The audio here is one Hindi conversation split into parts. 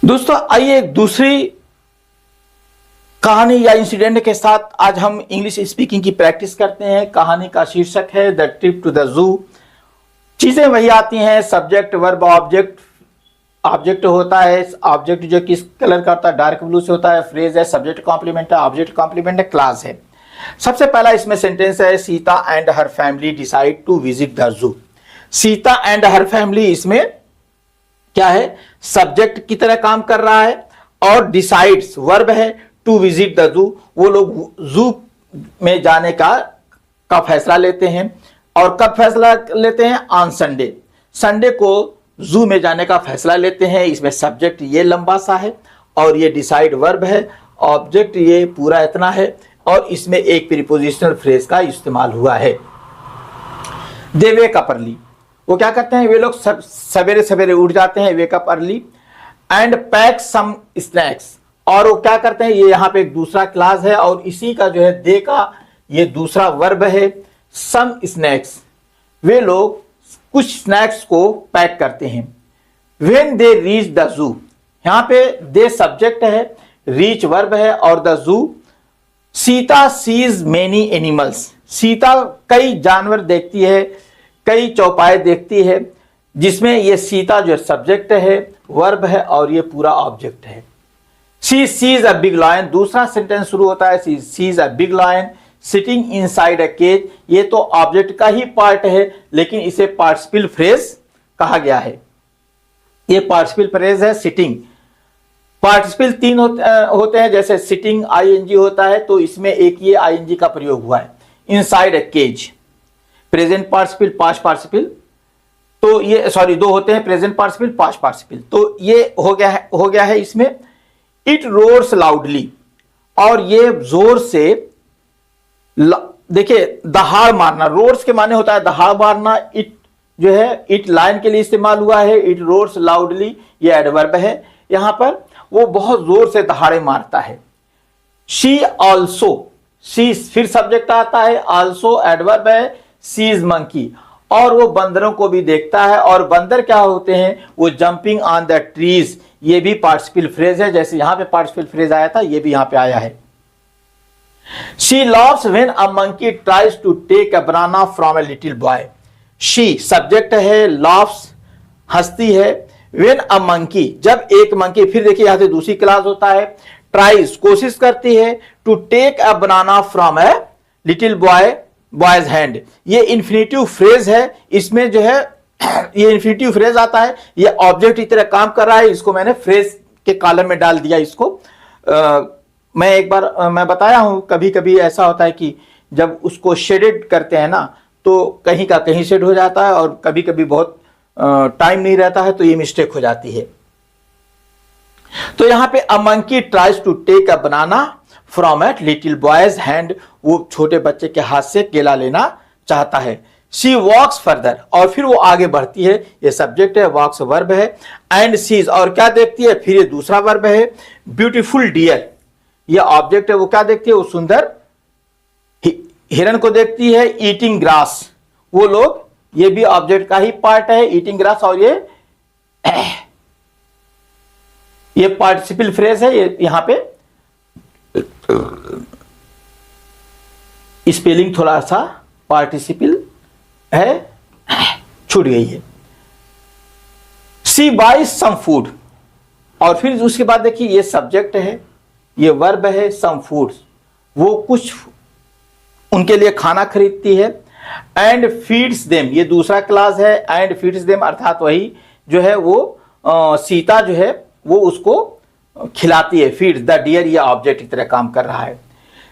दोस्तों आइए एक दूसरी कहानी या इंसिडेंट के साथ आज हम इंग्लिश स्पीकिंग की प्रैक्टिस करते हैं। कहानी का शीर्षक है the trip to the zoo. चीजें वही आती हैं, सब्जेक्ट वर्ब ऑब्जेक्ट। ऑब्जेक्ट होता है, ऑब्जेक्ट जो किस कलर का होता है, डार्क ब्लू से होता है। फ्रेज है, सब्जेक्ट कॉम्प्लीमेंट है, ऑब्जेक्ट कॉम्प्लीमेंट है, क्लास है। सबसे पहला इसमें सेंटेंस है Sita and her family decide to visit the zoo. Sita and her family इसमें क्या है, सब्जेक्ट की तरह काम कर रहा है और डिसाइड्स वर्ब है, टू विजिट द जू। वो लोग जू में जाने का फैसला लेते हैं। और कब फैसला लेते हैं? On Sunday. संडे को जू में जाने का फैसला लेते हैं। इसमें सब्जेक्ट ये लंबा सा है और ये डिसाइड वर्ब है, ऑब्जेक्ट ये पूरा इतना है और इसमें एक प्रीपोजिशनल फ्रेज का इस्तेमाल हुआ है। दे वेक अप अर्ली, वो क्या करते हैं, वे लोग सवेरे सवेरे उठ जाते हैं, wake up early and pack some snacks. और वो क्या करते हैं, ये यहाँ पे एक दूसरा क्लास है और इसी का जो है दे का ये दूसरा वर्ब है, सम स्नैक्स। वे लोग कुछ स्नैक्स को पैक करते हैं। When they reach the zoo, यहाँ पे दे सब्जेक्ट है, रीच वर्ब है और the zoo. Sita sees many animals, Sita कई जानवर देखती है, कई चौपाए देखती है, जिसमें ये सीता जो सब्जेक्ट है, वर्ब है और ये पूरा ऑब्जेक्ट है। She sees a big lion, दूसरा सेंटेंस शुरू होता है she sees a big lion sitting inside a cage. ये तो ऑब्जेक्ट का ही पार्ट है लेकिन इसे पार्टिसिपल फ्रेज कहा गया है। ये पार्टिसिपल फ्रेज है सिटिंग। पार्टिसिपल तीन होते हैं, जैसे सिटिंग आईएनजी होता है तो इसमें एक ये आईएनजी का प्रयोग हुआ है। Inside a cage present participle, past participle, तो ये सॉरी दो होते हैं, प्रेजेंट पार्टिसिपल, पास्ट पार्टिसिपल। तो ये हो गया है इसमें। इट रोर्स लाउडली, और ये जोर से, देखिए दहाड़ मारना, रोर्स के माने होता है दहाड़ मारना। इट जो है इट लाइन के लिए इस्तेमाल हुआ है। इट रोर्स लाउडली ये एडवर्ब है यहां पर, वो बहुत जोर से दहाड़े मारता है। शी ऑल्सो, शी फिर सब्जेक्ट आता है, ऑल्सो एडवर्ब है। सीज मंकी, और वो बंदरों को भी देखता है। और बंदर क्या होते हैं, वो जंपिंग ऑन द ट्रीज, ये भी पार्टिसिपल फ्रेज है। जैसे यहां पे पार्टिसिपल फ्रेज आया था, ये भी यहां पे आया है। She loves when a monkey tries to take a banana from a little boy. She subject है, लव्स हंसती है, व्हेन अ मंकी जब एक मंकी, फिर देखिए यहां से दूसरी क्लास होता है, ट्राइज कोशिश करती है, to take a banana from a little boy boy's hand. ये इन्फिनेटिव फ्रेज है, इसमें जो है ये इन्फिनेटिव फ्रेज आता है, ये ऑब्जेक्ट की तरह काम कर रहा है। इसको मैंने फ्रेज के कॉलम में डाल दिया इसको। मैं एक बार मैं बताया हूं, कभी कभी ऐसा होता है कि जब उसको शेडेड करते हैं ना तो कहीं का कहीं शेड हो जाता है और कभी कभी बहुत टाइम नहीं रहता है तो ये मिस्टेक हो जाती है। तो यहां पे a monkey tries to take a banana from at little boy's hand, वो छोटे बच्चे के हाथ से केला लेना चाहता है। शी वॉक्स फर्दर, और फिर वो आगे बढ़ती है, ये सब्जेक्ट है, वॉक्स वर्ब है। एंड सीज, और क्या देखती है, फिर ये दूसरा वर्ब है। ब्यूटीफुल डियर, ये ऑब्जेक्ट है, वो क्या देखती है, वो सुंदर हिरन को देखती है। ईटिंग ग्रास, वो लोग, ये भी ऑब्जेक्ट का ही पार्ट है, ईटिंग ग्रास, और ये पार्टिसिपल फ्रेज है। ये यहां पे स्पेलिंग थोड़ा सा पार्टिसिपल है, छूट गई है। सी बाइज सम फूड, और फिर उसके बाद देखिए ये सब्जेक्ट है, ये वर्ब है, सम फूड्स, वो कुछ उनके लिए खाना खरीदती है। एंड फीड्स देम, ये दूसरा क्लास है। एंड फीड्स देम अर्थात वही जो है वो सीता जो है वो उसको खिलाती है। फीड्स द डियर, ये ऑब्जेक्ट की तरह काम कर रहा है।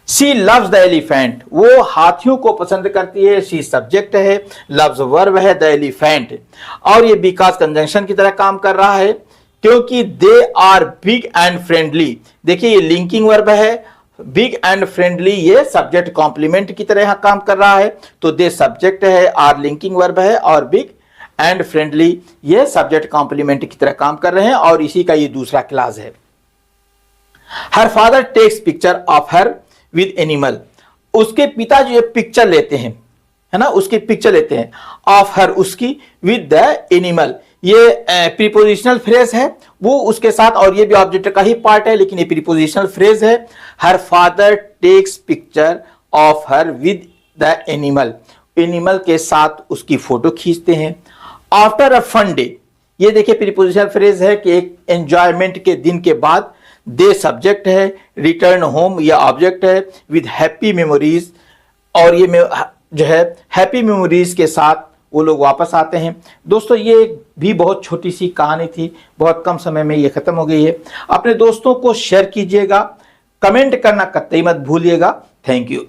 शी लव्स द एलिफेंट, वो हाथियों को पसंद करती है। शी सब्जेक्ट है, लव्स वर्ब है, द एलिफेंट, और ये बिकॉज कंजंक्शन की तरह काम कर रहा है क्योंकि they are big and friendly. देखिए ये लिंकिंग वर्ब है, बिग एंड फ्रेंडली ये सब्जेक्ट कॉम्प्लीमेंट की तरह यहां काम कर रहा है। तो दे सब्जेक्ट है, आर लिंकिंग वर्ब है और बिग एंड फ्रेंडली ये सब्जेक्ट कॉम्प्लीमेंट की तरह काम कर रहे हैं और इसी का ये दूसरा क्लास है। Her father takes picture of her with animal, उसके पिता जो ये पिक्चर लेते हैं, है ना, उसकी पिक्चर लेते हैं, ऑफ हर उसकी, विद द एनिमल, ये प्रीपोजिशनल फ्रेज है, वो उसके साथ, और ये भी ऑब्जेक्ट का ही पार्ट है लेकिन ये प्रीपोजिशनल फ्रेज है। Her father takes picture of her with the animal, animal के साथ उसकी फोटो खींचते हैं। आफ्टर अ फन डे, ये देखिए प्रीपोजिशनल फ्रेज है कि एक एंजॉयमेंट के दिन के बाद। दे सब्जेक्ट है, रिटर्न होम या ऑब्जेक्ट है, विद हैप्पी मेमोरीज, और ये जो है हैप्पी मेमोरीज के साथ वो लोग वापस आते हैं। दोस्तों ये भी बहुत छोटी सी कहानी थी, बहुत कम समय में ये खत्म हो गई है। अपने दोस्तों को शेयर कीजिएगा, कमेंट करना कतई मत भूलिएगा। Thank you.